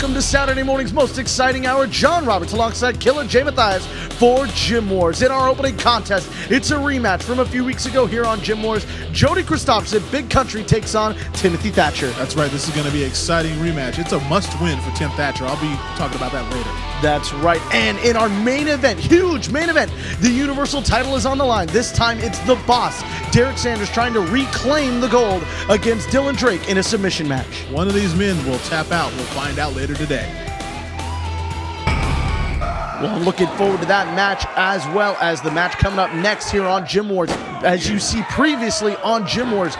welcome to Saturday morning's most exciting hour. John Roberts alongside Killer Jay Mathias for Gym Wars. In our opening contest, it's a rematch from a few weeks ago here on Gym Wars. Jody Kristofferson, Big Country, takes on Timothy Thatcher. That's right, this is going to be an exciting rematch. It's a must-win for Tim Thatcher. I'll be talking about that later. That's right, and in our main event, huge main event, the Universal title is on the line. This time it's the boss, Derek Sanders, trying to reclaim the gold against Dylan Drake in a submission match. One of these men will tap out. We'll find out later today. Well, I'm looking forward to that match as well as the match coming up next here on Gym Wars. As you see previously on Gym Wars,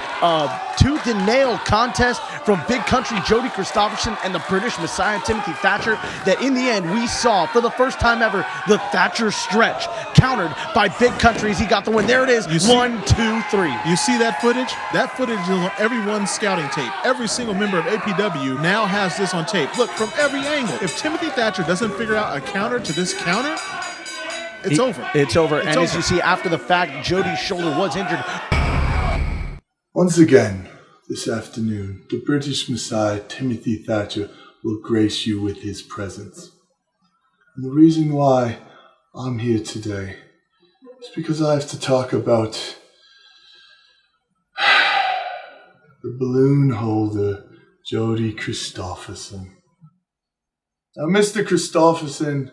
tooth and nail contest from Big Country Jody Kristofferson and the British Messiah Timothy Thatcher, that in the end we saw for the first time ever the Thatcher stretch countered by Big Country as he got the win. There it is, 1, 2, 3. You see that footage? That footage is on everyone's scouting tape. Every single member of APW now has this on tape. Look, from every angle. If Timothy Thatcher doesn't figure out a counter to this counter, it's over. It's over. And as you see, after the fact, Jody's shoulder was injured. Once again, this afternoon, the British Messiah, Timothy Thatcher, will grace you with his presence. And the reason why I'm here today is because I have to talk about the balloon holder, Jody Kristofferson. Now, Mr. Kristofferson,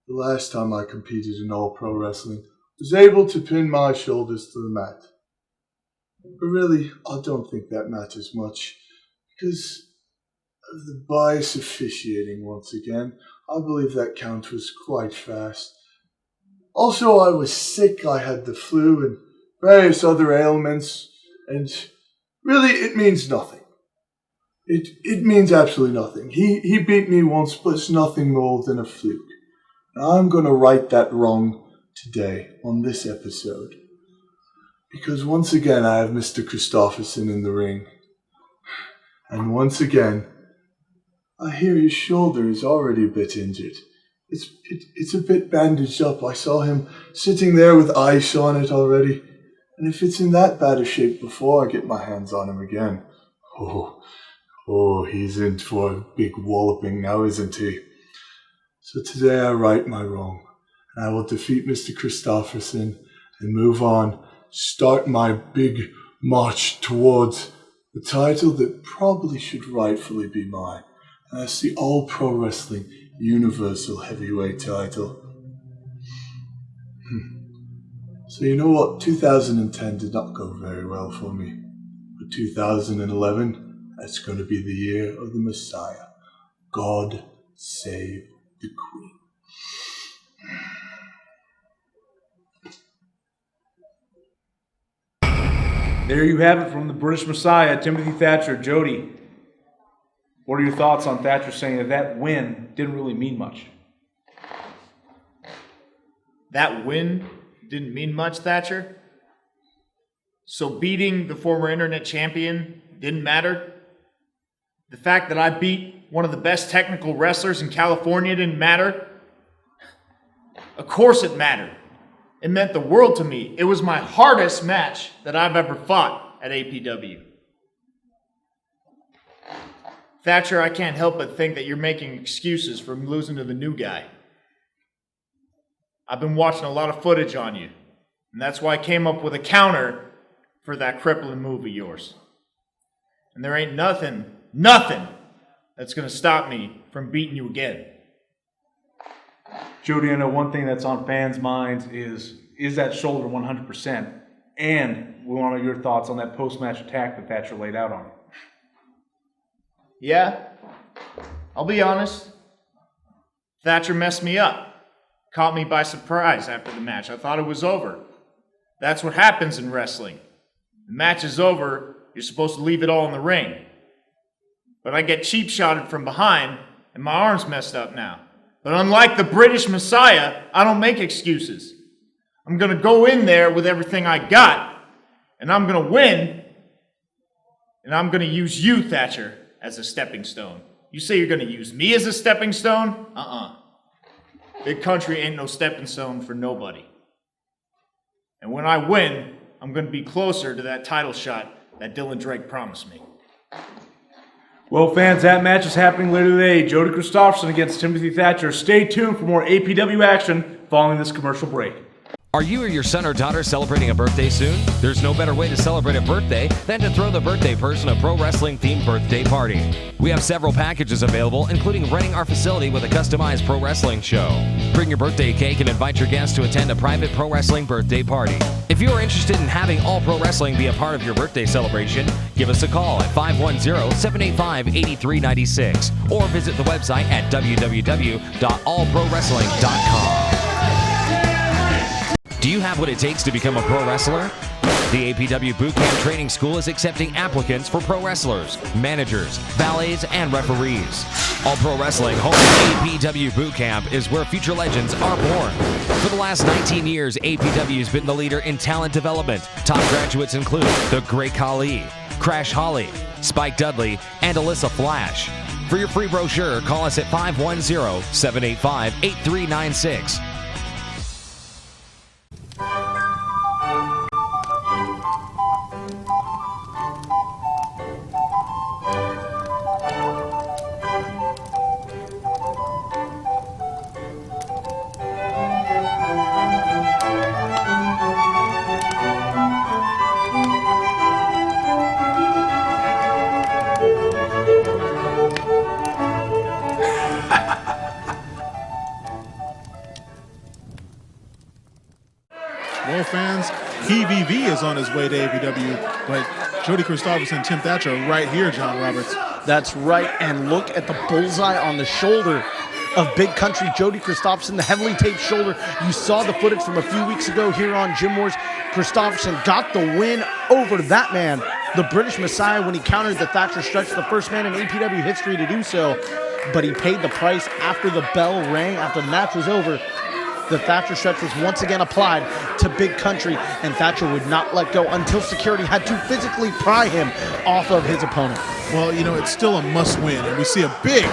the last time I competed in All Pro Wrestling, was able to pin my shoulders to the mat. But really, I don't think that matters much, because of the bias officiating once again. I believe that count was quite fast. Also, I was sick, I had the flu and various other ailments, and really, it means nothing. It means absolutely nothing. He beat me once, but it's nothing more than a fluke. And I'm going to right that wrong today on this episode. Because once again, I have Mr. Kristofferson in the ring. And once again, I hear his shoulder is already a bit injured. It's a bit bandaged up. I saw him sitting there with ice on it already. And if it's in that bad a shape before I get my hands on him again, he's in for a big walloping now, isn't he? So today I right my wrong. And I will defeat Mr. Kristofferson and move on. Start my big march towards the title that probably should rightfully be mine. And that's the All Pro Wrestling Universal Heavyweight title. So you know what? 2010 did not go very well for me. But 2011, that's going to be the year of the Messiah. God save the Queen. There you have it from the British Messiah, Timothy Thatcher. Jody, what are your thoughts on Thatcher saying that win didn't really mean much? That win didn't mean much, Thatcher? So beating the former internet champion didn't matter? The fact that I beat one of the best technical wrestlers in California didn't matter? Of course it mattered. It meant the world to me. It was my hardest match that I've ever fought at APW. Thatcher, I can't help but think that you're making excuses for losing to the new guy. I've been watching a lot of footage on you, and that's why I came up with a counter for that crippling move of yours. And there ain't nothing that's going to stop me from beating you again. Jody, I know one thing that's on fans' minds is that shoulder 100%? And we want to know your thoughts on that post-match attack that Thatcher laid out on you. Yeah, I'll be honest. Thatcher messed me up. Caught me by surprise after the match. I thought it was over. That's what happens in wrestling. The match is over, you're supposed to leave it all in the ring. But I get cheap-shotted from behind, and my arm's messed up now. But unlike the British Messiah, I don't make excuses. I'm going to go in there with everything I got, and I'm going to win, and I'm going to use you, Thatcher, as a stepping stone. You say you're going to use me as a stepping stone? Big Country ain't no stepping stone for nobody. And when I win, I'm going to be closer to that title shot that Dylan Drake promised me. Well, fans, that match is happening later today. Jody Kristofferson against Timothy Thatcher. Stay tuned for more APW action following this commercial break. Are you or your son or daughter celebrating a birthday soon? There's no better way to celebrate a birthday than to throw the birthday person a pro wrestling themed birthday party. We have several packages available, including renting our facility with a customized pro wrestling show. Bring your birthday cake and invite your guests to attend a private pro wrestling birthday party. If you are interested in having all pro wrestling be a part of your birthday celebration, give us a call at 510-785-8396 or visit the website at www.allprowrestling.com. Do you have what it takes to become a pro wrestler? The APW Bootcamp Training School is accepting applicants for pro wrestlers, managers, valets, and referees. All Pro Wrestling home APW Bootcamp is where future legends are born. For the last 19 years, APW has been the leader in talent development. Top graduates include The Great Khali, Crash Holly, Spike Dudley, and Alyssa Flash. For your free brochure, call us at 510-785-8396. Well, fans, PVV is on his way to APW, but Jody Kristofferson and Tim Thatcher are right here, John Roberts. That's right, and look at the bullseye on the shoulder of Big Country Jody Kristofferson, the heavily taped shoulder. You saw the footage from a few weeks ago here on Gym Wars. Kristofferson got the win over that man, the British Messiah, when he countered the Thatcher stretch, the first man in APW history to do so. But he paid the price after the bell rang, after the match was over. The Thatcher stretch was once again applied to Big Country, and Thatcher would not let go until security had to physically pry him off of his opponent. Well, you know, it's still a must-win, and we see a big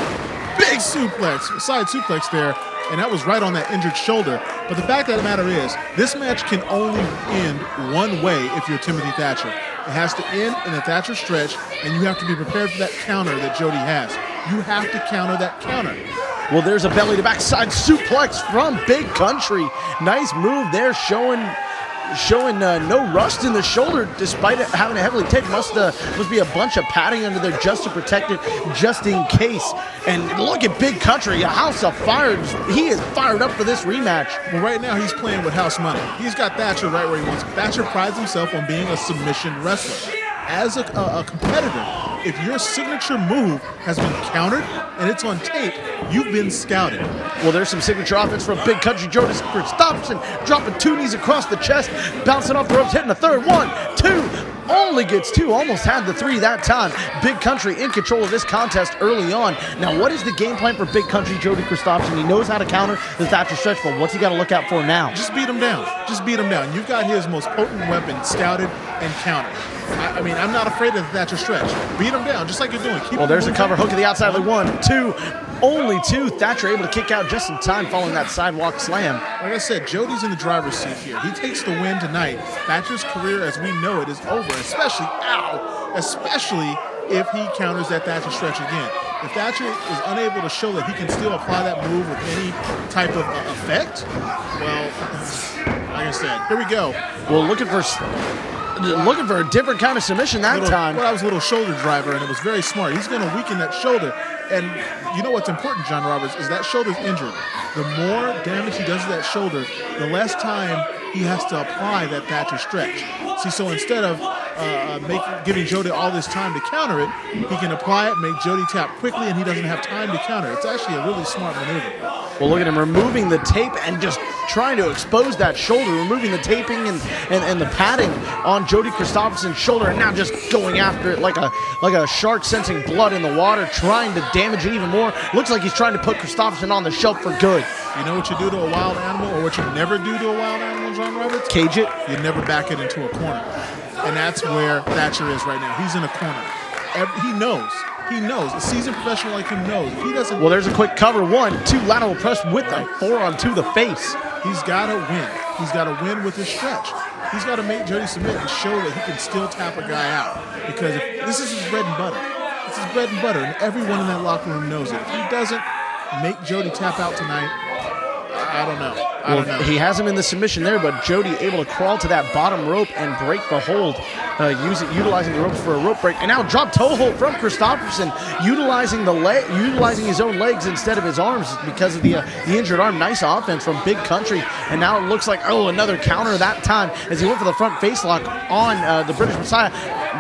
suplex, side suplex there, and that was right on that injured shoulder. But the fact of the matter is, this match can only end one way if you're Timothy Thatcher. It has to end in the Thatcher stretch, and you have to be prepared for that counter that Jody has. You have to counter that counter. Well, there's a belly to backside suplex from Big Country. Nice move there, showing no rust in the shoulder despite it having a heavily taped. Must be a bunch of padding under there just to protect it, just in case. And look at Big Country, a house of fire. He is fired up for this rematch. Well, right now he's playing with house money. He's got Thatcher right where he wants him. Thatcher prides himself on being a submission wrestler. As a competitor, if your signature move has been countered and it's on tape, you've been scouted. Well, there's some signature offense from Big Country Jody Kristofferson, dropping two knees across the chest, bouncing off the ropes, hitting the third. 1, 2, only gets 2, almost had the 3 that time. Big Country in control of this contest early on. Now, what is the game plan for Big Country Jody Kristofferson? He knows how to counter the Thatcher stretch, but what's he got to look out for now? Just beat him down. Just beat him down. You've got his most potent weapon scouted and countered. I mean, I'm not afraid of the Thatcher stretch. Beat him down, just like you're doing. Well, there's a cover hook to the outside. 1, 2, only 2. Thatcher able to kick out just in time following that sidewalk slam. Like I said, Jody's in the driver's seat here. He takes the win tonight. Thatcher's career, as we know it, is over, especially if he counters that Thatcher stretch again. If Thatcher is unable to show that he can still apply that move with any type of effect, well, like I said, here we go. Well, looking for a different kind of submission that time. Well, that was a little shoulder driver, and it was very smart. He's going to weaken that shoulder. And you know what's important, John Roberts, is that shoulder's injured. The more damage he does to that shoulder, the less time he has to apply that Thatcher stretch. See, so instead of giving Jody all this time to counter it, he can apply it, make Jody tap quickly, and he doesn't have time to counter. It's actually a really smart maneuver. Well, look at him removing the tape and just trying to expose that shoulder, removing the taping and the padding on Jody Kristofferson's shoulder, and now just going after it like a shark sensing blood in the water, trying to damage it even more. Looks like he's trying to put Kristofferson on the shelf for good. You know what you do to a wild animal, or what you never do to a wild animal, John Roberts? Cage it. You never back it into a corner. And that's where Thatcher is right now. He's in a corner. He knows. He knows. A seasoned professional like him knows. If he doesn't. Well, there's a quick cover. 1, 2, lateral press with a forearm to the face. He's got to win. He's got to win with his stretch. He's got to make Jody submit and show that he can still tap a guy out. Because this is his bread and butter. It's his bread and butter, and everyone in that locker room knows it. If he doesn't make Jody tap out tonight, I don't know. I don't know. He has him in the submission there, but Jody able to crawl to that bottom rope and break the hold, utilizing the ropes for a rope break. And now drop toe hold from Kristofferson, utilizing his own legs instead of his arms because of the injured arm. Nice offense from Big Country. And now it looks like, another counter that time as he went for the front face lock on the British Messiah.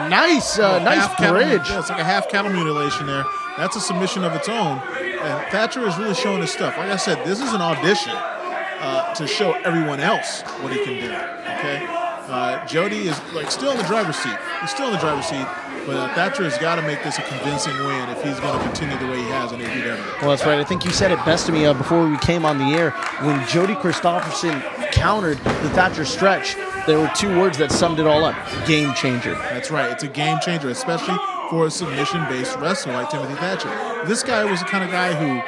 Nice bridge. It's like a half cattle mutilation there. That's a submission of its own. And Thatcher is really showing his stuff. Like I said, this is an audition to show everyone else what he can do. Okay, Jody is still in the driver's seat. He's still in the driver's seat, but Thatcher has got to make this a convincing win if he's going to continue the way he has in APW. Well, that's right. I think you said it best to me before we came on the air. When Jody Kristofferson countered the Thatcher stretch, there were two words that summed it all up: game changer. That's right. It's a game changer, especially for a submission-based wrestler like Timothy Thatcher. If this guy was the kind of guy who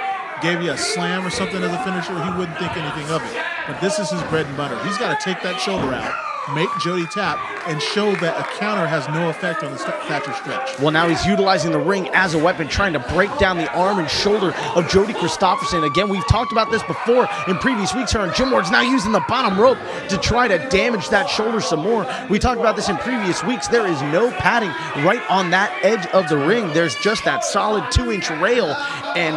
gave you a slam or something as a finisher, he wouldn't think anything of it. But this is his bread and butter. He's got to take that shoulder out, make Jody tap, and show that a counter has no effect on the Thatcher stretch. Well, now he's utilizing the ring as a weapon, trying to break down the arm and shoulder of Jody Kristofferson. Again, we've talked about this before in previous weeks here on Gym Wars, now using the bottom rope to try to damage that shoulder some more. We talked about this in previous weeks. There is no padding right on that edge of the ring. There's just that solid 2-inch rail, and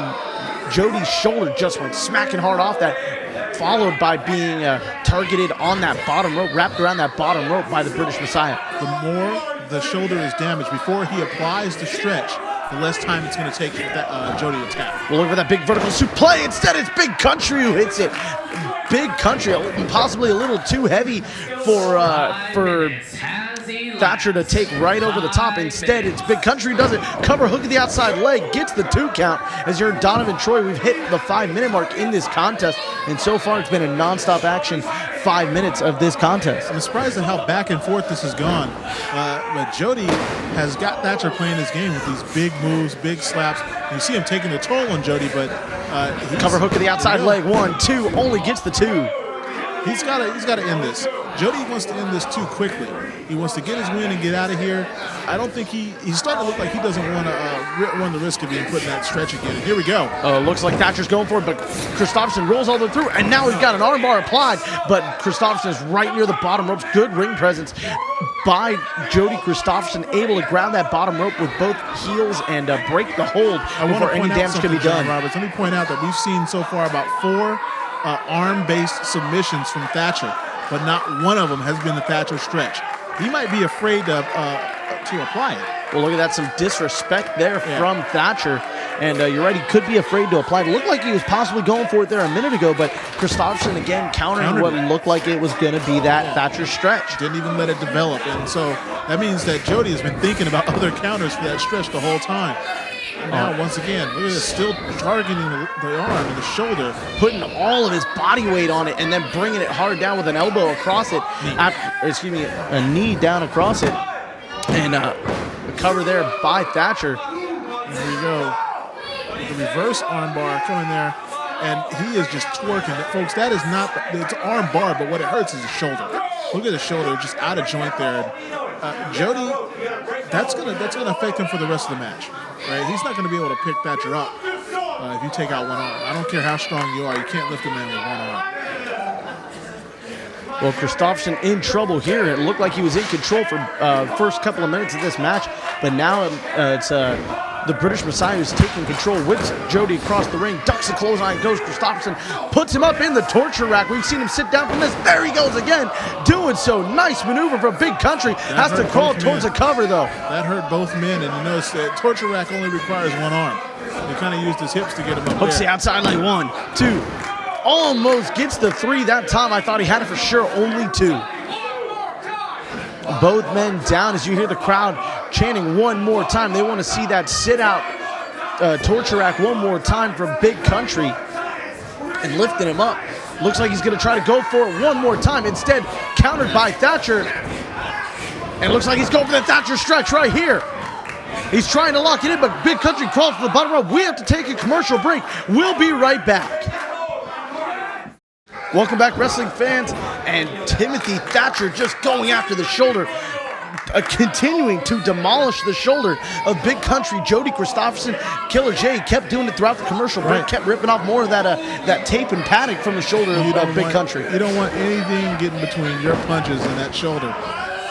Jody's shoulder just went smacking hard off that, followed by being targeted on that bottom rope, wrapped around that bottom rope by the British Messiah. The more the shoulder is damaged before he applies the stretch, the less time it's going to take Jody to tap. Well, look for that big vertical suplex. Instead, it's Big Country who hits it. Big Country, possibly a little too heavy for Thatcher to take right over the top. Instead, it's Big Country does it. Cover hook of the outside leg, gets the 2 count. As you're Donovan Troy, we've hit the 5-minute mark in this contest, and so far it's been a non-stop action 5 minutes of this contest. I'm surprised at how back and forth this has gone. But Jody has got Thatcher playing his game with these big moves, big slaps. You see him taking the toll on Jody, but cover hook of the outside leg, 1, 2, only gets the 2. He's got to end this. Jody wants to end this too quickly. He wants to get his win and get out of here. I don't think he's starting to look like he doesn't want to run the risk of being put in that stretch again. And here we go. Looks like Thatcher's going for it, but Kristofferson rolls all the way through, and now he's got an armbar applied, but Kristofferson is right near the bottom ropes. Good ring presence by Jody Kristofferson, able to grab that bottom rope with both heels and break the hold before any damage can be done. Roberts, let me point out that we've seen so far about 4 arm-based submissions from Thatcher, but not one of them has been the Thatcher stretch. He might be afraid to apply it. Well, look at that, some disrespect there from Thatcher. And you're right, he could be afraid to apply it. It looked like he was possibly going for it there a minute ago, but Kristofferson again countering what looked like it was going to be that Thatcher stretch. Didn't even let it develop. And so that means that Jody has been thinking about other counters for that stretch the whole time. And now, once again, look at this, still targeting the arm and the shoulder. Putting all of his body weight on it and then bringing it hard down with an elbow across it. A knee down across it. And the cover there by Thatcher. There we go. The reverse armbar coming there. And he is just twerking. Folks, that is not, it's arm bar, but what it hurts is the shoulder. Look at the shoulder, just out of joint there. Jody, that's gonna affect him for the rest of the match. Right? He's not going to be able to pick Thatcher up if you take out one arm. I don't care how strong you are, you can't lift a man with one arm. Well, Kristofferson in trouble here. It looked like he was in control for first couple of minutes of this match, but now it's the British Messiah who's taking control, whips Jody across the ring, ducks the clothesline, goes Kristofferson, puts him up in the torture rack. We've seen him sit down from this. There he goes again, doing so. Nice maneuver from Big Country. Has to crawl towards the cover, though. That hurt both men, and you notice that torture rack only requires one arm. He kind of used his hips to get him up Hooks the outside leg, 1, 2. Almost gets the 3 that time. I thought he had it for sure, only 2. Both men down as you hear the crowd chanting one more time. They want to see that sit-out torture rack one more time from Big Country and lifting him up. Looks like he's going to try to go for it one more time. Instead, countered by Thatcher. And looks like he's going for the Thatcher stretch right here. He's trying to lock it in, but Big Country crawls to the bottom rope. We have to take a commercial break. We'll be right back. Welcome back, wrestling fans. And Timothy Thatcher just going after the shoulder, continuing to demolish the shoulder of Big Country. Jody Kristofferson, Killer J, kept doing it throughout the commercial break, kept ripping off more of that tape and padding from the shoulder of Big Country. You don't want anything getting between your punches and that shoulder.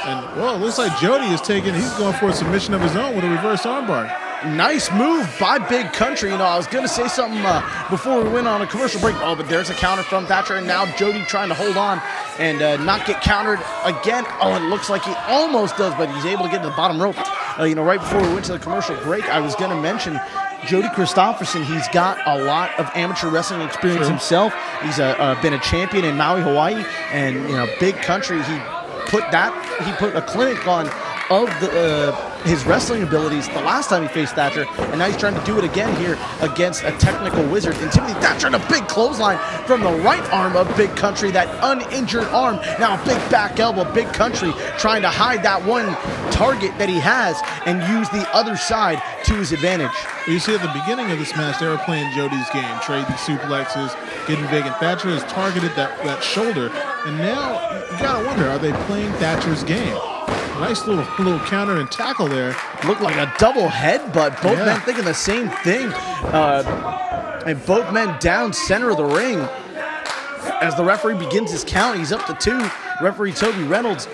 And, well, it looks like Jody he's going for a submission of his own with a reverse armbar. Nice move by Big Country. I was going to say something before we went on a commercial break. Oh, but there's a counter from Thatcher, and now Jody trying to hold on and not get countered again. Oh, it looks like he almost does, but he's able to get to the bottom rope. Right before we went to the commercial break, I was going to mention Jody Kristofferson. He's got a lot of amateur wrestling experience himself. He's been a champion in Maui, Hawaii, and Big Country. He put a clinic on of his wrestling abilities the last time he faced Thatcher, and now he's trying to do it again here against a technical wizard. And Timothy Thatcher and a big clothesline from the right arm of Big Country, that uninjured arm. Now a big back elbow. Big Country trying to hide that one target that he has and use the other side to his advantage. Well, you see at the beginning of this match, they were playing Jody's game, trading suplexes, getting big, and Thatcher has targeted that shoulder. And now you gotta wonder, are they playing Thatcher's game? Nice little counter and tackle there. Looked like a double headbutt. Both men thinking the same thing. And both men down center of the ring. As the referee begins his count, he's up to 2. Referee Toby Reynolds.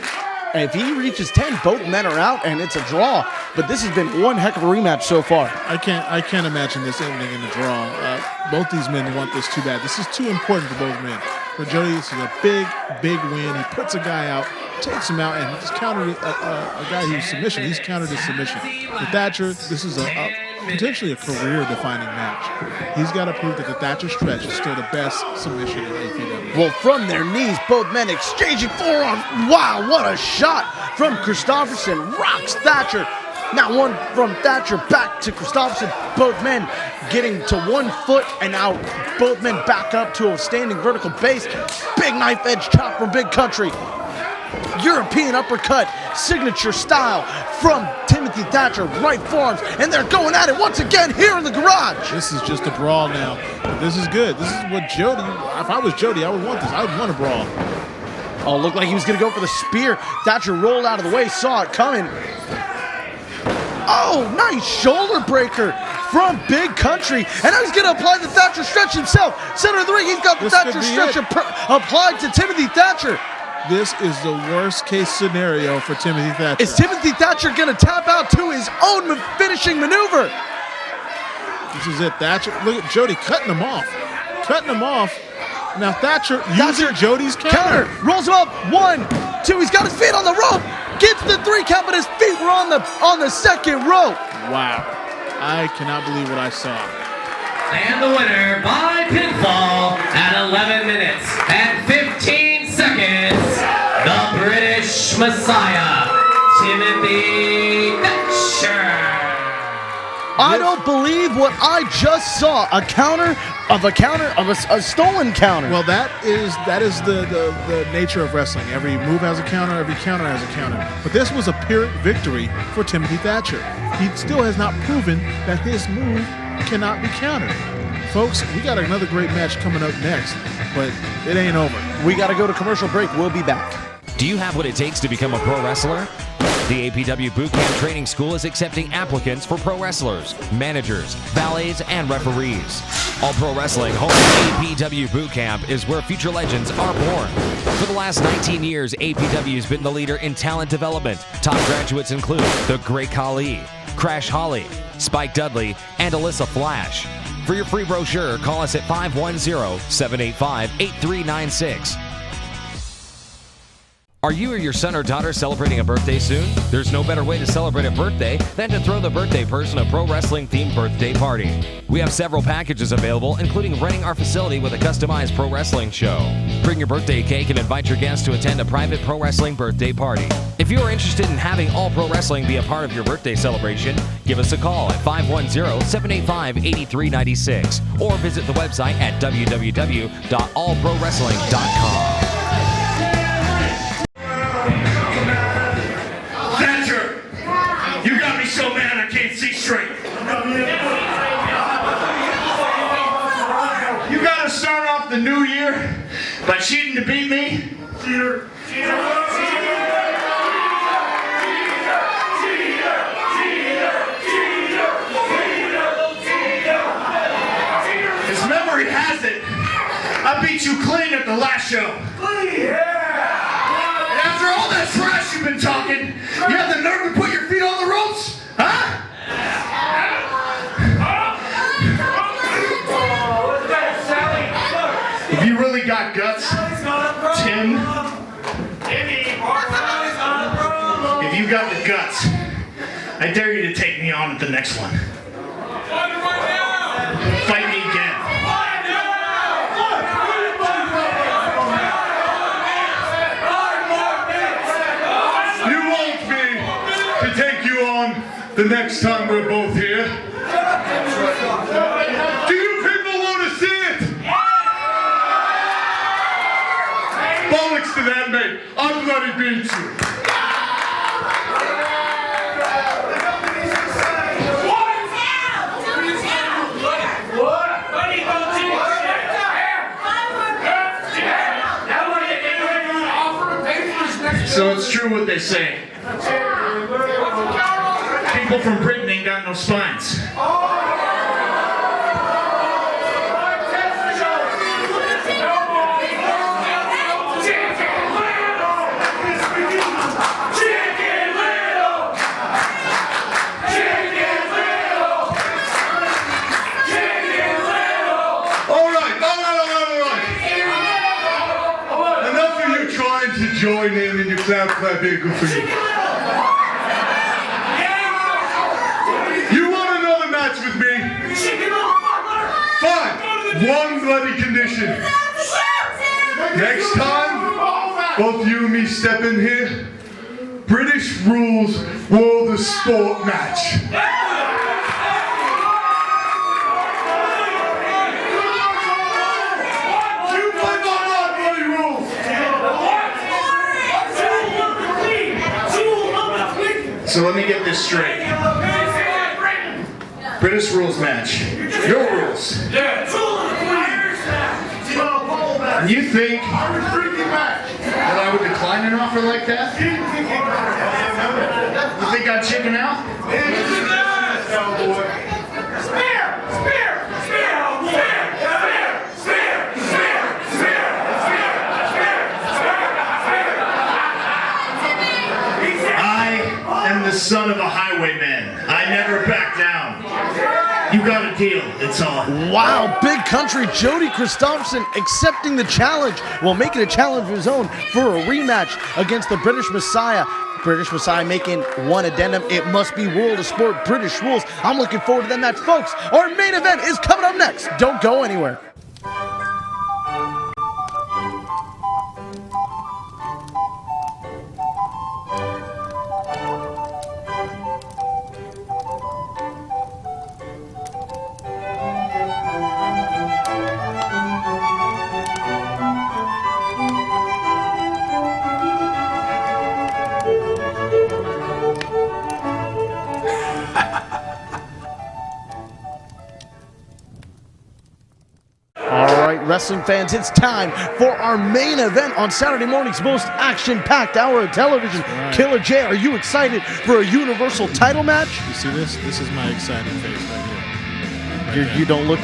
And if he reaches 10, both men are out, and it's a draw. But this has been one heck of a rematch so far. I can't imagine this ending in a draw. Both these men want this too bad. This is too important for both men. For Jody, this is a big win. He puts a guy out, takes him out, and he's countered a guy who's submission. He's countered his submission. For Thatcher, this is potentially a career-defining match. He's got to prove that the Thatcher stretch is still the best submission in APW. Well, from their knees, both men exchanging forearms. Wow, what a shot from Kristofferson. Rocks Thatcher. Now one from Thatcher back to Kristofferson. Both men getting to 1 foot, and now both men back up to a standing vertical base. Big knife edge chop from Big Country. European uppercut, signature style from Timothy Thatcher, right forearms, and they're going at it once again here in the garage. This is just a brawl now. But this is good. This is what Jody, if I was Jody, I would want this. I would want a brawl. Oh, looked like he was going to go for the spear. Thatcher rolled out of the way, saw it coming. Oh, nice shoulder breaker from Big Country. And now he's going to apply the Thatcher stretch himself. Center of the ring, he's got the Thatcher stretch applied to Timothy Thatcher. This is the worst case scenario for Timothy Thatcher. Is Timothy Thatcher going to tap out to his own finishing maneuver? This is it, Thatcher. Look at Jody cutting him off. Now Thatcher using Jody's counter. Rolls him up. 1, 2. He's got his feet on the rope. Gets the 3 count, but his feet were on the second rope. Wow. I cannot believe what I saw. And the winner by pinfall at 11 minutes and 15 seconds, the British Messiah, Timothy Thatcher. I don't believe what I just saw. A stolen counter. Well, that is the nature of wrestling. Every move has a counter, every counter has a counter. But this was a Pyrrhic victory for Timothy Thatcher. He still has not proven that his move cannot be countered. Folks, we got another great match coming up next, but it ain't over. We got to go to commercial break. We'll be back. Do you have what it takes to become a pro wrestler? The APW Bootcamp Training School is accepting applicants for pro wrestlers, managers, valets, and referees. All Pro Wrestling home APW Bootcamp is where future legends are born. For the last 19 years, APW has been the leader in talent development. Top graduates include The Great Khali, Crash Holly, Spike Dudley, and Alyssa Flash. For your free brochure, call us at 510-785-8396. Are you or your son or daughter celebrating a birthday soon? There's no better way to celebrate a birthday than to throw the birthday person a pro wrestling themed birthday party. We have several packages available, including renting our facility with a customized pro wrestling show. Bring your birthday cake and invite your guests to attend a private pro wrestling birthday party. If you are interested in having All Pro Wrestling be a part of your birthday celebration, give us a call at 510-785-8396 or visit the website at www.allprowrestling.com. So mad I can't see straight. You gotta start off the new year by cheating to beat me? Cheater. beat you clean at the last show. And after all that trash you've been talking, you have the nerve to put your feet on the ropes? Huh? If you really got guts, Tim, if you got the guts, I dare you to take me on at the next one. Fight me again. You want me to take you on the next time we're both here? Do you people want to see it? Bollocks to that, mate. I'll bloody beat you. So it's true what they say. People from Britain ain't got no spines. Join in and your clap here, good for you. You want another match with me? Fine. One bloody condition. Next time, both you and me step in here, British rules World of Sport match. So let me get this straight. British rules match. Your rules. And you think that I would decline an offer like that? You think I'd chicken out? The son of a highwayman. I never back down. You got a deal. It's on. Wow, Big Country Jody Kristofferson accepting the challenge while making a challenge of his own for a rematch against the British Messiah. British Messiah making one addendum. It must be World of Sport British rules. I'm looking forward to that match, folks. Our main event is coming up next. Don't go anywhere. Wrestling fans, it's time for our main event on Saturday morning's most action-packed hour of television. Right. Killer J, are you excited for a Universal title match? You see this? This is my excited face right here. You don't look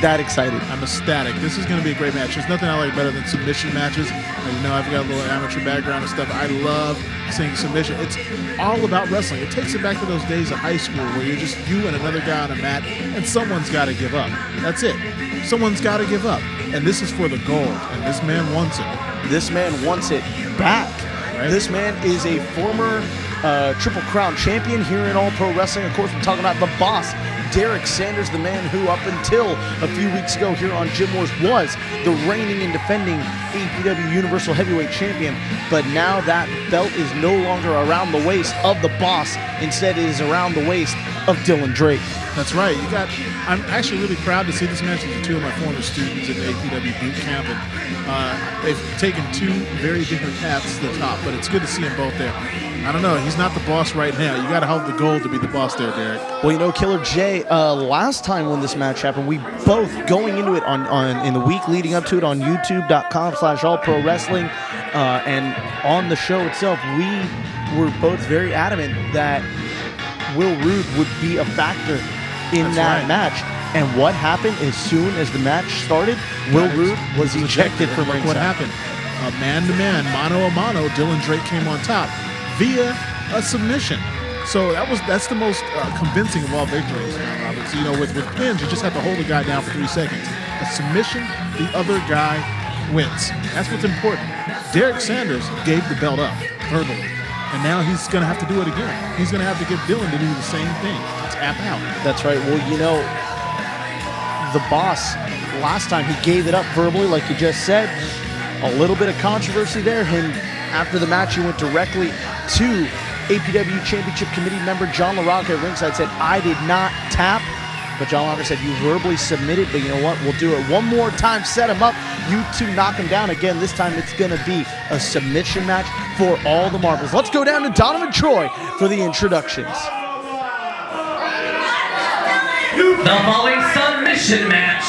that excited. I'm ecstatic. This is going to be a great match. There's nothing I like better than submission matches. You know, I've got a little amateur background and stuff. I love seeing submission. It's all about wrestling. It takes it back to those days of high school where you're just you and another guy on a mat, and someone's got to give up. That's it. Someone's got to give up. And this is for the gold, and this man wants it. This man wants it back. Right? This man is a former Triple Crown champion here in All Pro Wrestling. Of course, we're talking about the boss, Derek Sanders, the man who up until a few weeks ago here on Gym Wars was the reigning and defending APW Universal Heavyweight Champion. But now that belt is no longer around the waist of the boss. Instead, it is around the waist of Dylan Drake. That's right. I'm actually really proud to see this match with two of my former students at the APW boot camp. And they've taken two very different paths to the top, but it's good to see them both there. I don't know. He's not the boss right now. You got to hold the gold to be the boss there, Derek. Well, you know, Killer J, last time when this match happened, we both, going into it in the week leading up to it on youtube.com/allprowrestling, and on the show itself, we were both very adamant that Will Rude would be a factor in that match. And what happened as soon as the match started? Will Rude was ejected from Look ringside. what happened. Man-to-man, mano-a-mano, Dylan Drake came on top via a submission. So that's the most convincing of all victories, Roberts. You know, with pins, you just have to hold the guy down for 3 seconds. A submission, the other guy wins. That's what's important. Derek Sanders gave the belt up verbally, and now he's going to have to do it again. He's going to have to get Dylan to do the same thing. Tap out. That's right. Well, you know, the boss, last time he gave it up verbally, like you just said. A little bit of controversy there. After the match, he went directly to APW Championship Committee member John LaRocca at ringside, said, I did not tap. But John LaRocca said, you verbally submitted, but you know what? We'll do it one more time, set him up. You two knock him down again. This time it's going to be a submission match for all the marbles. Let's go down to Donovan Troy for the introductions. The following submission match,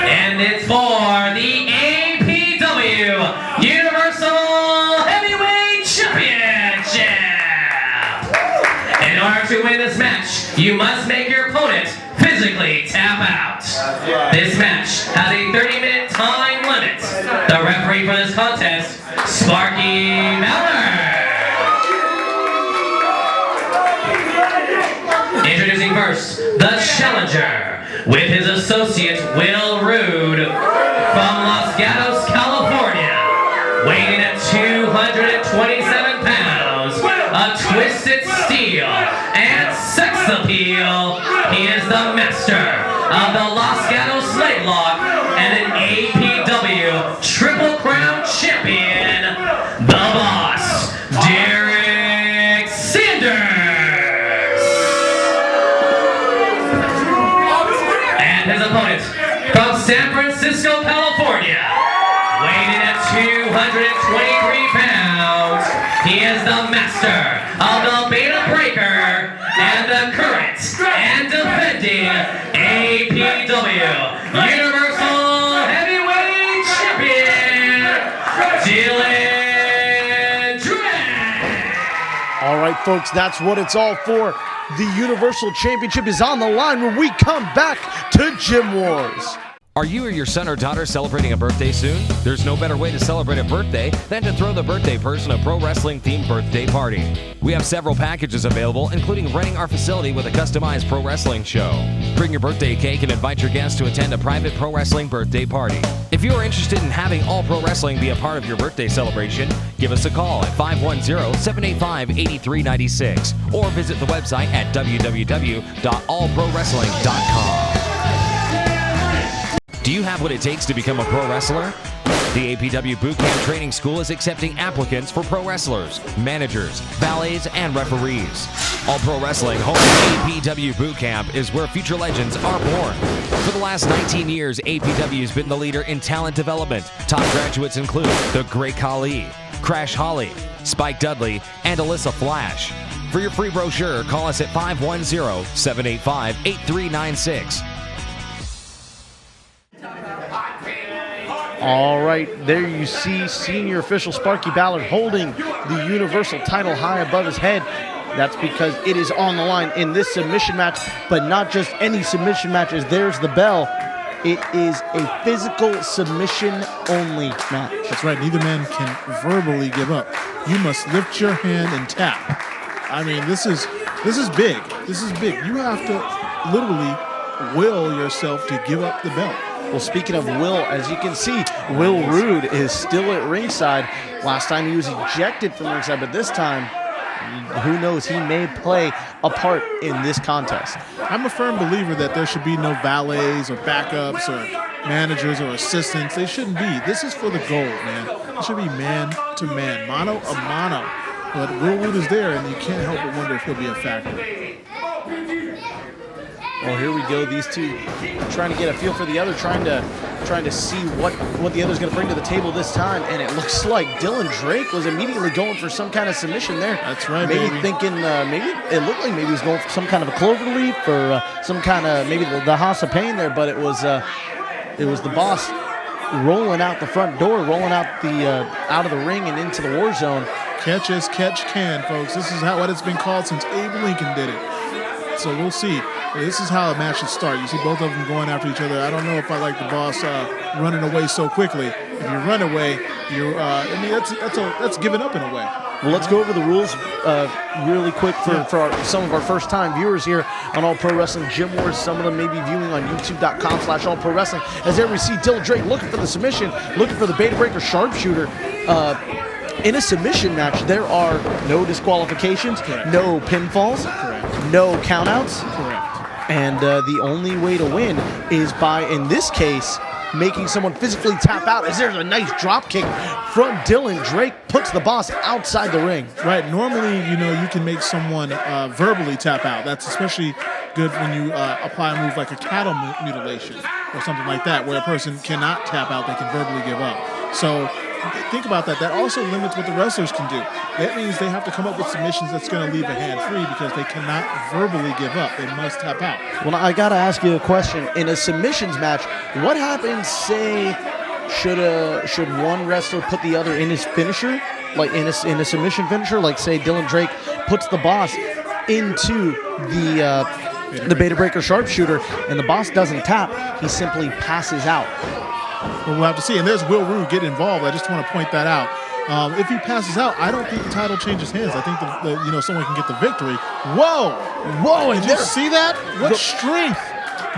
and it's for the APW Universal Heavyweight Championship. In order to win this match, you must make your opponent physically tap out. This match has a 30-minute time limit. The referee for this contest, Sparky Mallard. Introducing first, the challenger, with his associate Will Rude from Los Gatos, California, weighing in at 227 pounds, a twisted steel and sex appeal. He is the master of the Los Gatos leg lock and an APW Triple Crown champion, the boss, Derek Sanders. His opponent from San Francisco, California, weighing in at 223 pounds. He is the master of the Beta Breaker and the current and defending APW Universal Heavyweight Champion, Dylan Drake. All right, folks, that's what it's all for. The Universal Championship is on the line when we come back to Gym Wars. Are you or your son or daughter celebrating a birthday soon? There's no better way to celebrate a birthday than to throw the birthday person a pro wrestling themed birthday party. We have several packages available, including renting our facility with a customized pro wrestling show. Bring your birthday cake and invite your guests to attend a private pro wrestling birthday party. If you are interested in having all pro wrestling be a part of your birthday celebration, give us a call at 510-785-8396 or visit the website at www.allprowrestling.com. Do you have what it takes to become a pro wrestler? The APW Bootcamp Training School is accepting applicants for pro wrestlers, managers, valets, and referees. All Pro Wrestling home APW Bootcamp is where future legends are born. For the last 19 years, APW has been the leader in talent development. Top graduates include the Great Khali, Crash Holly, Spike Dudley, and Alyssa Flash. For your free brochure, call us at 510-785-8396. All right, there you see senior official Sparky Ballard holding the Universal title high above his head. That's because it is on the line in this submission match, but not just any submission matches. There's the bell. It is a physical submission only match. That's right. Neither man can verbally give up. You must lift your hand and tap. I mean, this is big. This is big. You have to literally will yourself to give up the belt. Well, speaking of Will, as you can see, Will Rude is still at ringside. Last time he was ejected from ringside, but this time, who knows, he may play a part in this contest. I'm a firm believer that there should be no valets or backups or managers or assistants. They shouldn't be. This is for the gold, man. It should be man to man, mano a mano. But Will Rude is there, and you can't help but wonder if he'll be a factor. Well, here we go. These two trying to get a feel for the other, trying to see what the other's going to bring to the table this time. And it looks like Dylan Drake was immediately going for some kind of submission there. That's right, maybe baby. Thinking maybe it looked like maybe he was going for some kind of a cloverleaf or some kind of maybe the House of Pain there. But it was the boss rolling out the front door, rolling out out of the ring and into the war zone. Catch as catch can, folks. This is what it's been called since Abe Lincoln did it. So we'll see. This is how a match should start. You see both of them going after each other. I don't know if I like the boss running away so quickly. If you run away, that's giving up in a way. Well, let's go over the rules really quick for some of our first-time viewers here on All Pro Wrestling Gym Wars. Some of them may be viewing on youtube.com/allprowrestling. As there we see Dylan Drake looking for the submission, looking for the Beta Breaker sharpshooter. In a submission match, there are no disqualifications, no pinfalls, no countouts. Correct. And the only way to win is by, in this case, making someone physically tap out, as there's a nice drop kick from Dylan Drake, puts the boss outside the ring. Right. Normally, you can make someone verbally tap out. That's especially good when you apply a move like a cattle mutilation or something like that, where a person cannot tap out, they can verbally give up. So think about that. That also limits what the wrestlers can do. That means they have to come up with submissions that's going to leave a hand free because they cannot verbally give up. They must tap out. Well, I got to ask you a question. In a submissions match, what happens, say, should one wrestler put the other in his finisher? Like in a submission finisher? Like, say, Dylan Drake puts the boss into the Beta Breaker sharpshooter and the boss doesn't tap, he simply passes out. Well, we'll have to see. And there's Will Rude get involved. I just want to point that out. If he passes out, I don't think the title changes hands. I think someone can get the victory. Whoa! Did you see that? What strength!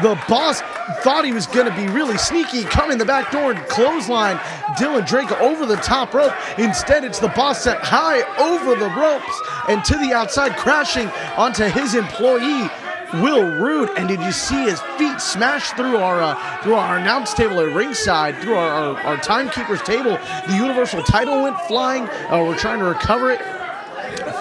The boss thought he was going to be really sneaky, come in the back door and clothesline Dylan Drake over the top rope. Instead, it's the boss set high over the ropes and to the outside, crashing onto his employee, Will Rude. And did you see his feet smash through our announce table at ringside, through our timekeeper's table? The Universal title went flying. We're trying to recover it.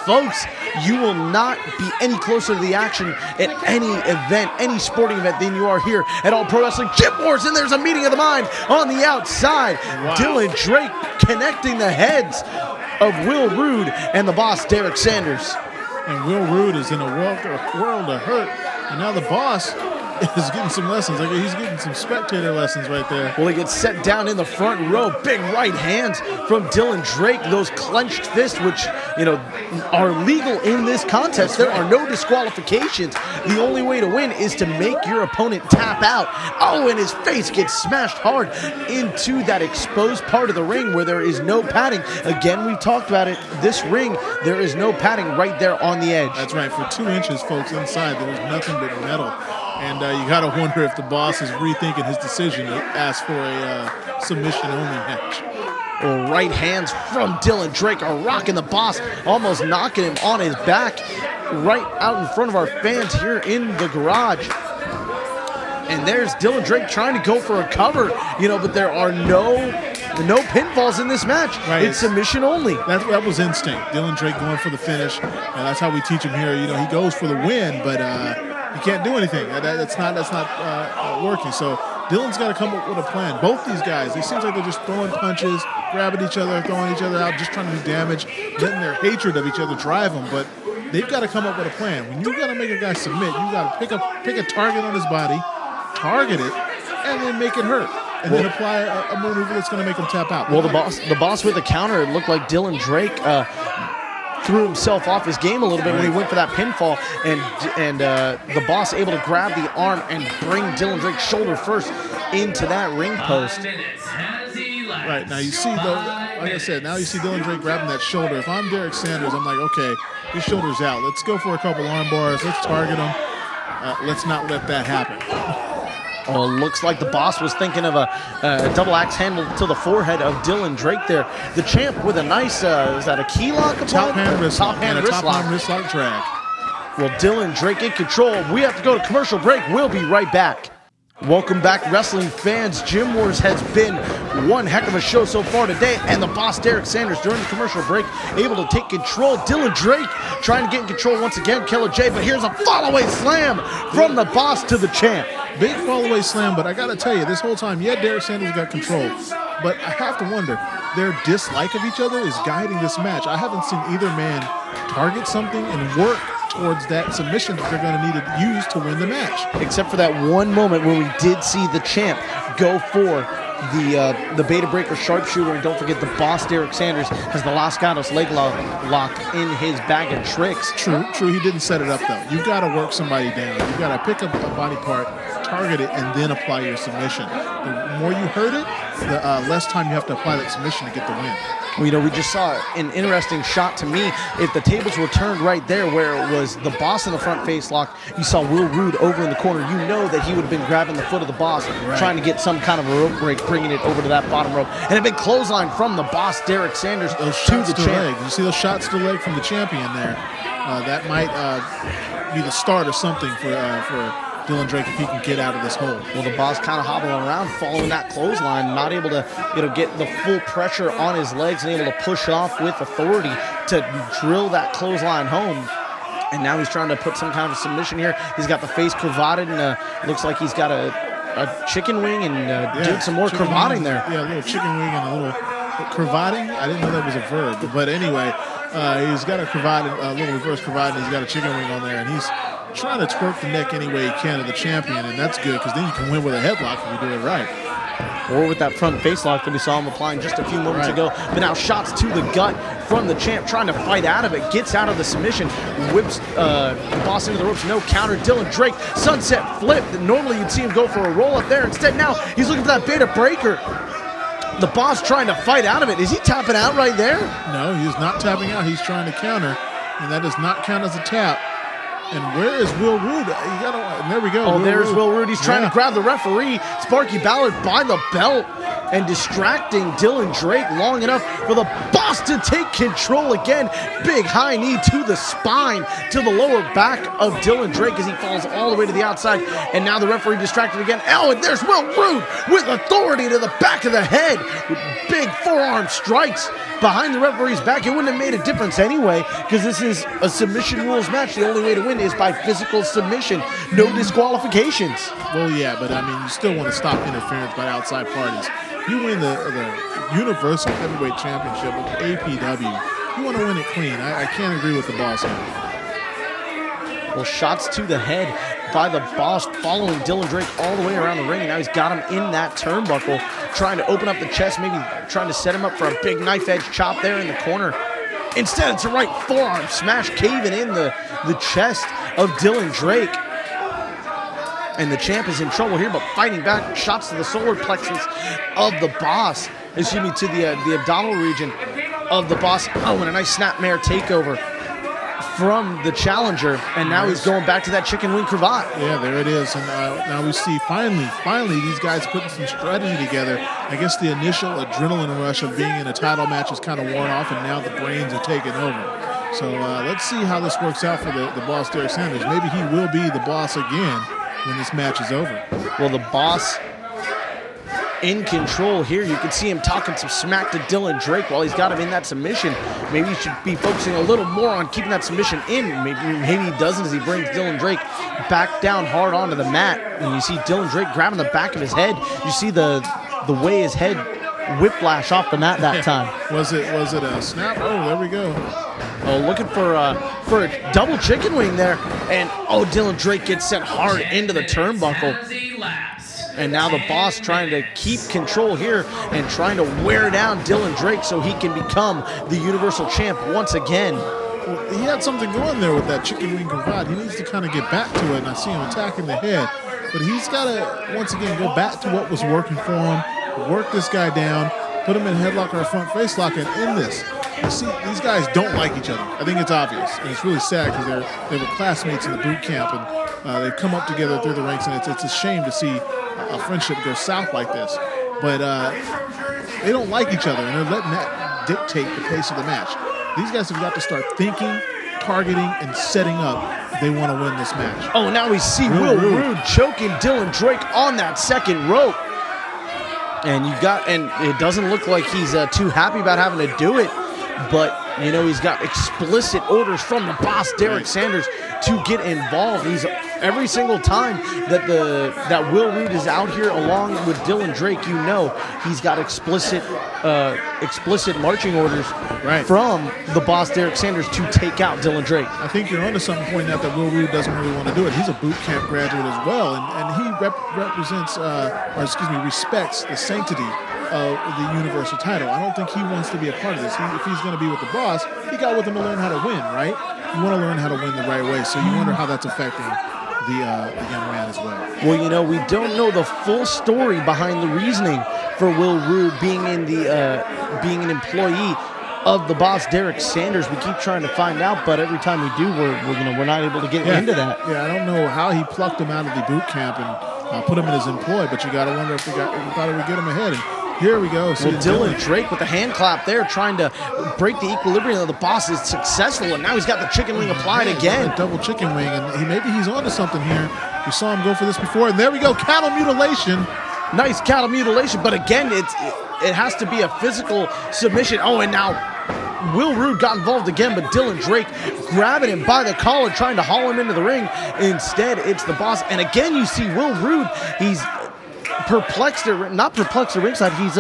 Folks, you will not be any closer to the action at any event, any sporting event, than you are here at All Pro Wrestling Gym Wars. And there's a meeting of the mind on the outside. Wow. Dylan Drake connecting the heads of Will Rude and the boss, Derek Sanders. And Will Rude is in a world of hurt. And now the boss is getting some lessons. Like, he's getting some spectator lessons right there. Well, he gets set down in the front row. Big right hands from Dylan Drake. Those clenched fists, which, are legal in this contest. There are no disqualifications. The only way to win is to make your opponent tap out. Oh, and his face gets smashed hard into that exposed part of the ring where there is no padding. Again, we've talked about it. This ring, there is no padding right there on the edge. That's right. For 2 inches, folks, inside, there's nothing but metal. And you got to wonder if the boss is rethinking his decision to ask for a submission-only match. Well, right hands from Dylan Drake are rocking the boss, almost knocking him on his back right out in front of our fans here in the garage. And there's Dylan Drake trying to go for a cover, but there are no pinfalls in this match. Right. It's submission only. That was instinct. Dylan Drake going for the finish, and that's how we teach him here. He goes for the win, but he can't do anything. That's not working. So Dylan's got to come up with a plan. Both these guys, it seems like they're just throwing punches, grabbing each other, throwing each other out, just trying to do damage, letting their hatred of each other drive them. But they've got to come up with a plan. When you got to make a guy submit, you got to pick a target on his body, target it, and then make it hurt. And then apply a maneuver that's going to make him tap out. Well, the boss with the counter, it looked like Dylan Drake threw himself off his game a little bit when he went for that pinfall, and the boss able to grab the arm and bring Dylan Drake shoulder first into that ring post. Right, now you see, like I said, now you see Dylan Drake grabbing that shoulder. If I'm Derek Sanders, I'm like, okay, his shoulder's out. Let's go for a couple arm bars. Let's target him. Let's not let that happen. Oh, looks like the boss was thinking of a double axe handle to the forehead of Dylan Drake there. The champ with a nice, is that a key lock? Top hand wrist lock. Top hand wrist lock drag. Well, Dylan Drake in control. We have to go to commercial break. We'll be right back. Welcome back, wrestling fans. Gym Wars has been one heck of a show so far today, and the boss, Derek Sanders, during the commercial break, able to take control. Dylan Drake trying to get in control once again, Killer J, but here's a fall-away slam from the boss to the champ. Big fall-away slam, but I got to tell you, this whole time, Derek Sanders got control, but I have to wonder, their dislike of each other is guiding this match. I haven't seen either man target something and work towards that submission that they're going to need to use to win the match. Except for that one moment where we did see the champ go for the Beta Breaker sharpshooter, and don't forget the boss Derek Sanders has the Los Gatos leg lock in his bag of tricks. True. He didn't set it up though. You got to work somebody down. You got to pick up a body part, target it, and then apply your submission. The more you hurt it, the less time you have to apply that submission to get the win. Well, we just saw an interesting shot to me. If the tables were turned right there where it was the boss in the front face lock, you saw Will Rude over in the corner. You know that he would have been grabbing the foot of the boss, trying to get some kind of a rope break, bringing it over to that bottom rope. And a big clothesline from the boss, Derek Sanders, those to the champ. You see those shots to the leg from the champion there. That might be the start of something for Dylan Drake if he can get out of this hole. Well, the boss kind of hobbling around, following that clothesline, not able to get the full pressure on his legs and able to push off with authority to drill that clothesline home. And now he's trying to put some kind of a submission here. He's got the face cravated, and looks like he's got a chicken wing and doing some more cravating there. Yeah, a little chicken wing and a little cravating. I didn't know that was a verb, but anyway, he's got a little reverse cravating. He's got a chicken wing on there, and he's trying to twerk the neck any way he can of the champion, and that's good because then you can win with a headlock if you do it right. Or with that front face lock that we saw him applying just a few moments ago. But now shots to the gut from the champ, trying to fight out of it. Gets out of the submission, whips the boss into the ropes. No counter. Dylan Drake, sunset flip. Normally you'd see him go for a roll up there. Instead now he's looking for that Beta Breaker. The boss trying to fight out of it. Is he tapping out right there? No, he's not tapping out. He's trying to counter, and that does not count as a tap. And where is Will Rude? There we go. Oh, there's Will Rude. He's trying to grab the referee, Sparky Ballard, by the belt and distracting Dylan Drake long enough for the boss to take control again. Big high knee to the spine, to the lower back of Dylan Drake as he falls all the way to the outside. And now the referee distracted again. Oh, and there's Will Rude with authority to the back of the head with big forearm strikes behind the referee's back. It wouldn't have made a difference anyway because this is a submission rules match. The only way to win is by physical submission. No disqualifications. Well, yeah, but I mean, you still want to stop interference by outside parties. You win the Universal Heavyweight Championship with APW. You want to win it clean. I can't agree with the boss here. Well, shots to the head by the boss, following Dylan Drake all the way around the ring. And now he's got him in that turnbuckle, trying to open up the chest, maybe trying to set him up for a big knife edge chop there in the corner. Instead, it's a right forearm smash, caving in the chest of Dylan Drake. And the champ is in trouble here, but fighting back. Shots to the solar plexus of the boss. Excuse me, to the abdominal region of the boss. Oh, and a nice snapmare takeover from the challenger. And now he's going back to that chicken wing cravat. Yeah, there it is. And now we see finally these guys putting some strategy together. I guess the initial adrenaline rush of being in a title match is kind of worn off, and now the brains are taking over. So let's see how this works out for the boss, Derek Sanders. Maybe he will be the boss again when this match is over. Well, the boss in control here. You can see him talking some smack to Dylan Drake while he's got him in that submission. Maybe he should be focusing a little more on keeping that submission in. Maybe he doesn't as he brings Dylan Drake back down hard onto the mat. And you see Dylan Drake grabbing the back of his head. You see the way his head whiplash off the mat that time. Was it a snap? Oh, there we go. Oh, looking for a double chicken wing there. And, Dylan Drake gets sent hard into the turnbuckle. And now the boss trying to keep control here and trying to wear down Dylan Drake so he can become the Universal Champ once again. Well, he had something going there with that chicken wing cravat. He needs to kind of get back to it, and I see him attacking the head. But he's got to, once again, go back to what was working for him, work this guy down, put him in a headlock or a front face lock, and end this. You see, these guys don't like each other. I think it's obvious, and it's really sad because they were classmates in the boot camp, and they've come up together through the ranks, and it's a shame to see a friendship go south like this. But they don't like each other, and they're letting that dictate the pace of the match. These guys have got to start thinking, targeting, and setting up if they want to win this match. Oh, now we see Will Rude choking Dylan Drake on that second rope. And it doesn't look like he's too happy about having to do it. But, he's got explicit orders from the boss, Derek Sanders, to get involved. He's every single time that Will Rude is out here along with Dylan Drake, he's got explicit marching orders from the boss, Derek Sanders, to take out Dylan Drake. I think you're onto something pointing out that Will Rude doesn't really want to do it. He's a boot camp graduate as well, and respects the sanctity of the Universal title. I don't think he wants to be a part of this. If he's going to be with the boss, he got with him to learn how to win, right? You want to learn how to win the right way, so you wonder how that's affecting the young man as well. Well, you know, we don't know the full story behind the reasoning for Will Rude being in the being an employee of the boss, Derek Sanders. We keep trying to find out, but every time we do, we're not able to get into that. Yeah, I don't know how he plucked him out of the boot camp and put him in his employ, but you got to wonder if we thought it would get him ahead. And here we go. Well, Dylan Drake with the hand clap there, trying to break the equilibrium of the boss, is successful, and now he's got the chicken wing applied again. Double chicken wing, and maybe he's onto something here. We saw him go for this before, and there we go, cattle mutilation. Nice cattle mutilation, but again, it has to be a physical submission. Oh, and now Will Rude got involved again, but Dylan Drake grabbing him by the collar, trying to haul him into the ring. Instead, it's the boss. And again, you see Will Rude, he's not perplexed at ringside, he's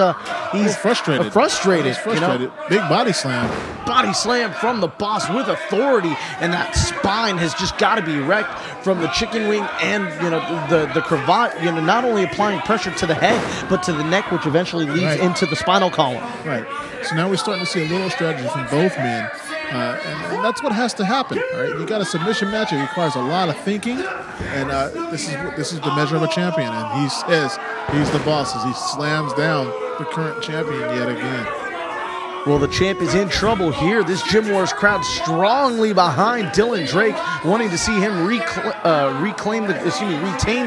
frustrated. He's frustrated. You know? Big body slam. Body slam from the boss with authority, and that spine has just got to be wrecked from the chicken wing and, you know, the cravat, you know, not only applying pressure to the head, but to the neck, which eventually leads into the spinal column. Right. So now we're starting to see a little strategy from both men. And that's what has to happen. All right, you got a submission match. It requires a lot of thinking, and this is the measure of a champion. And he says he's the boss as he slams down the current champion yet again. Well, the champ is in trouble here. This Gym Wars crowd strongly behind Dylan Drake, wanting to see him retain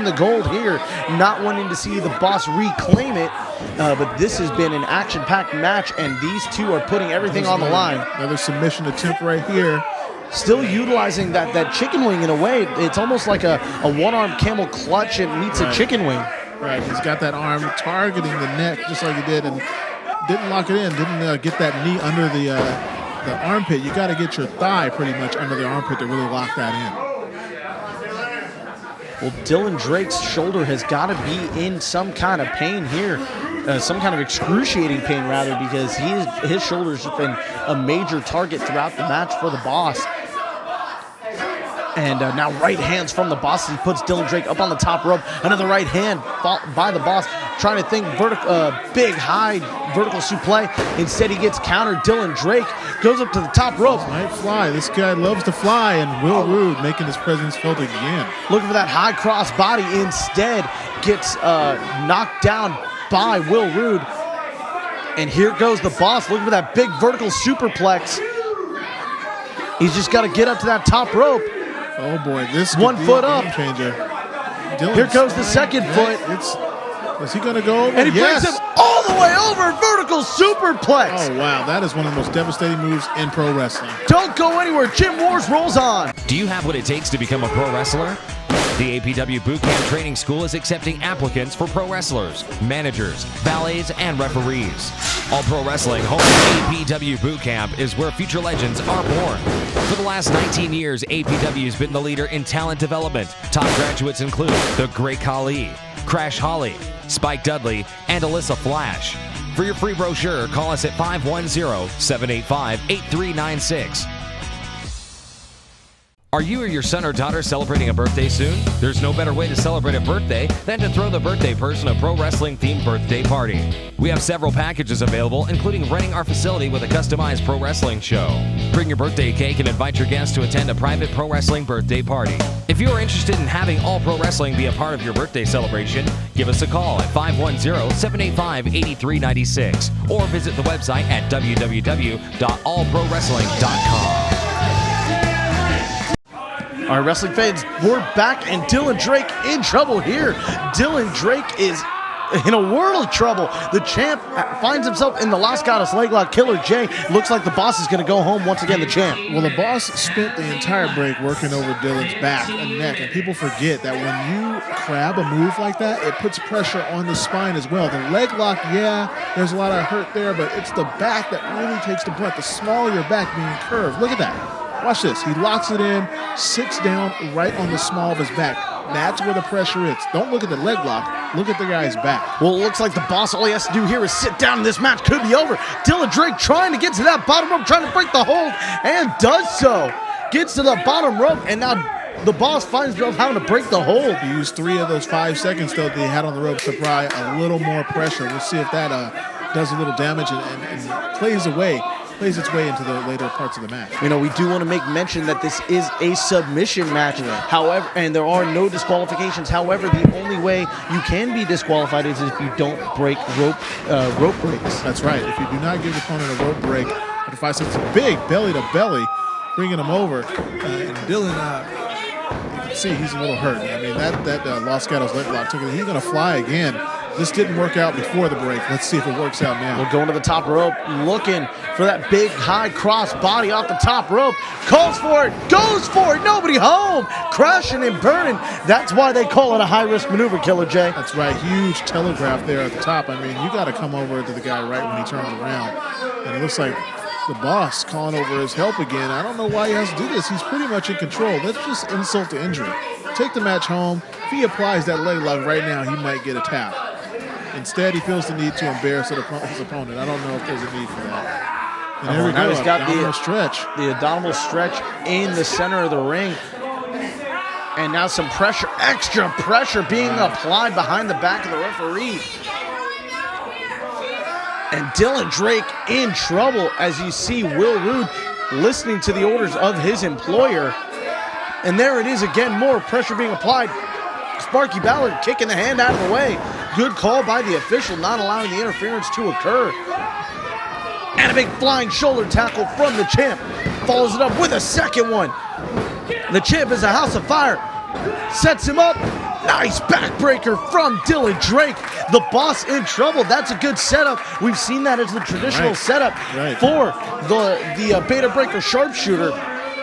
the gold here, not wanting to see the boss reclaim it. But this has been an action-packed match, and these two are putting everything on the line. Another submission attempt right here. Still utilizing that chicken wing in a way. It's almost like a one-arm camel clutch and meets a chicken wing. Right, he's got that arm targeting the neck just like he did, and didn't lock it in, didn't get that knee under the armpit. You got to get your thigh pretty much under the armpit to really lock that in. Well, Dylan Drake's shoulder has got to be in some kind of pain here, some kind of excruciating pain rather, because his shoulder's just been a major target throughout the match for the boss. And now right hands from the boss as he puts Dylan Drake up on the top rope. Another right hand by the boss, trying to think big, high vertical suplex. Instead, he gets countered. Dylan Drake goes up to the top rope. Might fly. This guy loves to fly, and Will Rude making his presence felt again. Looking for that high cross body. Instead, gets knocked down by Will Rude. And here goes the boss looking for that big vertical superplex. He's just got to get up to that top rope. Oh boy, this one foot up. Changer. Here goes the second foot. Is he going to go over? And he brings him all the way over. Vertical superplex. Oh wow, that is one of the most devastating moves in pro wrestling. Don't go anywhere. Gym Wars rolls on. Do you have what it takes to become a pro wrestler? The APW Bootcamp Training School is accepting applicants for pro wrestlers, managers, valets, and referees. All Pro Wrestling home APW Bootcamp is where future legends are born. For the last 19 years, APW has been the leader in talent development. Top graduates include The Great Khali, Crash Holly, Spike Dudley, and Alyssa Flash. For your free brochure, call us at 510-785-8396. Are you or your son or daughter celebrating a birthday soon? There's no better way to celebrate a birthday than to throw the birthday person a pro wrestling themed birthday party. We have several packages available, including renting our facility with a customized pro wrestling show. Bring your birthday cake and invite your guests to attend a private pro wrestling birthday party. If you are interested in having All Pro Wrestling be a part of your birthday celebration, give us a call at 510-785-8396 or visit the website at www.allprowrestling.com. Our wrestling fans, we're back, and Dylan Drake in trouble here. Dylan Drake is in a world of trouble. The champ finds himself in the Los Gatos leg lock. Killer J looks like the boss is going to go home once again, the champ. Well, the boss spent the entire break working over Dylan's back and neck, and people forget that when you crab a move like that, it puts pressure on the spine as well. The leg lock, yeah, there's a lot of hurt there, but it's the back that really takes the brunt. The smaller your back being curved. Look at that. Watch this. He locks it in, sits down right on the small of his back. That's where the pressure is. Don't look at the leg lock. Look at the guy's back. Well, it looks like the boss, all he has to do here is sit down, and this match could be over. Dylan Drake trying to get to that bottom rope, trying to break the hold, and does so. Gets to the bottom rope, and now the boss finds himself having to break the hold. He used 3 of those 5 seconds, though, that he had on the ropes to apply a little more pressure. We'll see if that does a little damage and plays its way into the later parts of the match. You know, we do want to make mention that this is a submission match. However, and there are no disqualifications. However, the only way you can be disqualified is if you don't break rope breaks. That's right. If you do not give the opponent a rope break, after 5 seconds, a big belly to belly, bringing him over. And Dylan, you can see he's a little hurt. I mean, that Los Gatos leg lock took it. He's going to fly again. This didn't work out before the break. Let's see if it works out now. We're going to the top rope, looking for that big high cross body off the top rope. Calls for it, goes for it, nobody home. Crashing and burning. That's why they call it a high-risk maneuver, Killer J. That's right, huge telegraph there at the top. I mean, you got to come over to the guy right when he turns around. And it looks like the boss calling over his help again. I don't know why he has to do this. He's pretty much in control. That's just insult to injury. Take the match home. If he applies that leg lock right now, he might get a tap. Instead, he feels the need to embarrass his opponent. I don't know if there's a need for that. And there we go, he's got abdominal stretch. The abdominal stretch in the center of the ring. And now some pressure, extra pressure being applied behind the back of the referee. And Dylan Drake in trouble as you see Will Rude listening to the orders of his employer. And there it is again, more pressure being applied. Sparky Ballard kicking the hand out of the way. Good call by the official, not allowing the interference to occur. And a big flying shoulder tackle from the champ. Follows it up with a second one. The champ is a house of fire. Sets him up. Nice backbreaker from Dylan Drake. The boss in trouble. That's a good setup. We've seen that as the traditional setup for the beta breaker sharpshooter.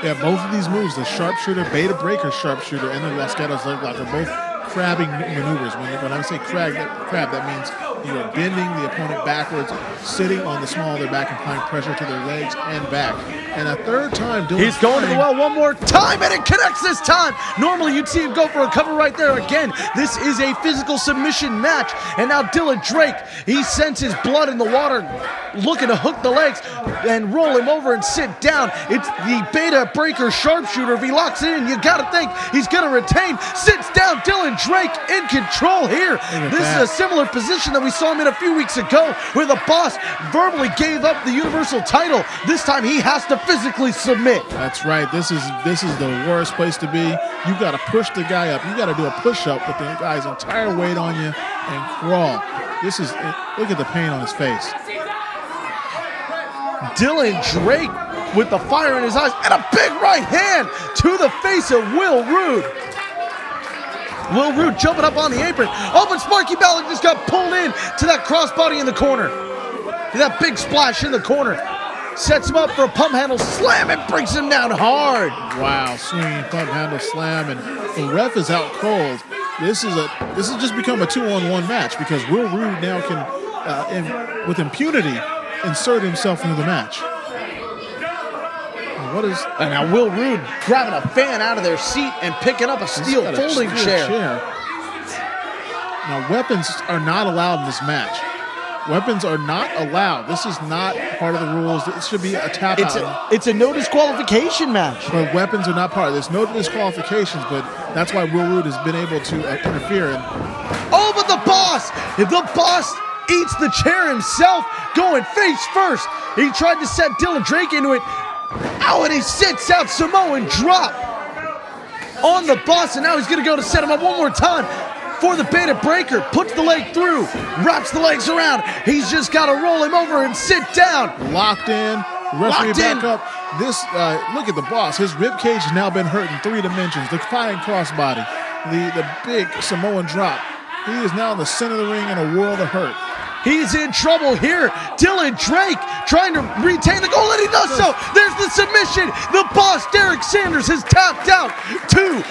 Yeah, both of these moves, the sharpshooter, beta breaker sharpshooter, and the Los Gatos leg lock, are both crabbing maneuvers. When I say crab, that means you are bending the opponent backwards, sitting on the small of their back, and applying pressure to their legs and back. And a third time, he's going to the well one more time, and it connects this time. Normally, you'd see him go for a cover right there again. This is a physical submission match, and now Dylan Drake, he sends his blood in the water, looking to hook the legs and roll him over and sit down. It's the beta breaker sharpshooter. If he locks it in, you got to think he's going to retain. Sits down, Dylan Drake in control here. This is a similar position that we saw him in a few weeks ago, where the boss verbally gave up the Universal title. This time he has to physically submit. That's right. This is the worst place to be. You got to push the guy up. You got to do a push-up with the guy's entire weight on you and crawl. Look at the pain on his face. Dylan Drake with the fire in his eyes and a big right hand to the face of Will Rude. Will Rude jumping up on the apron. Oh, but Sparky Ballard just got pulled in to that crossbody in the corner. That big splash in the corner. Sets him up for a pump handle slam and brings him down hard. Wow, swinging pump handle slam, and the ref is out cold. This has just become a 2-on-1 match because Will Rude now can, with impunity, insert himself into the match. And now Will Rude grabbing a fan out of their seat and picking up a steel folding chair. Now, weapons are not allowed in this match. Weapons are not allowed. This is not part of the rules. It should be a tap out. It's a no disqualification match. But weapons are not part of this. There's no disqualifications, but that's why Will Rude has been able to interfere. Oh, but the boss eats the chair himself, going face first. He tried to set Dylan Drake into it. Oh, and he sits out Samoan drop on the boss, and now he's going to go to set him up one more time for the beta breaker. Puts the leg through, wraps the legs around. He's just got to roll him over and sit down. Locked in. Referee back up. Look at the boss. His rib cage has now been hurt in 3 dimensions. The flying crossbody, the big Samoan drop. He is now in the center of the ring in a world of hurt. He's in trouble here. Dylan Drake trying to retain the goal, and he does so. There's the submission. The boss, Derek Sanders, has tapped out to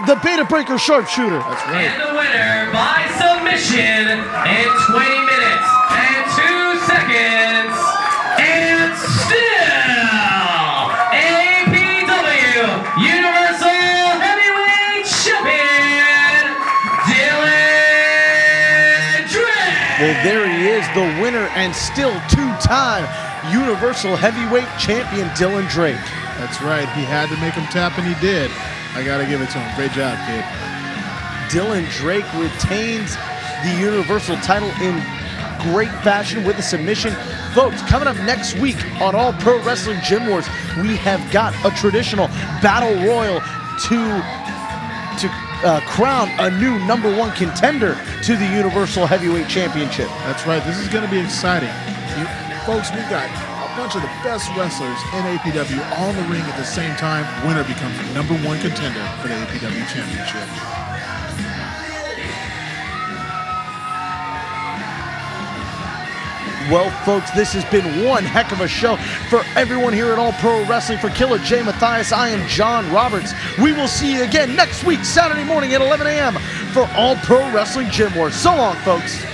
the beta breaker sharpshooter. That's right. And the winner by submission in 20 minutes and 2 seconds, and still APW Universal Heavyweight Champion, Dylan. Well, there he is, the winner and still 2-time Universal Heavyweight Champion, Dylan Drake. That's right. He had to make him tap, and he did. I got to give it to him. Great job, kid. Dylan Drake retains the Universal title in great fashion with a submission. Folks, coming up next week on All Pro Wrestling Gym Wars, we have got a traditional battle royal to crown a new #1 contender to the Universal Heavyweight Championship. That's right. This is going to be exciting. Folks, we've got a bunch of the best wrestlers in APW all in the ring at the same time. Winner becomes the #1 contender for the APW Championship. Well, folks, this has been one heck of a show. For everyone here at All Pro Wrestling, for Killer J. Matthias, I am John Roberts. We will see you again next week, Saturday morning at 11 a.m. for All Pro Wrestling Gym Wars. So long, folks.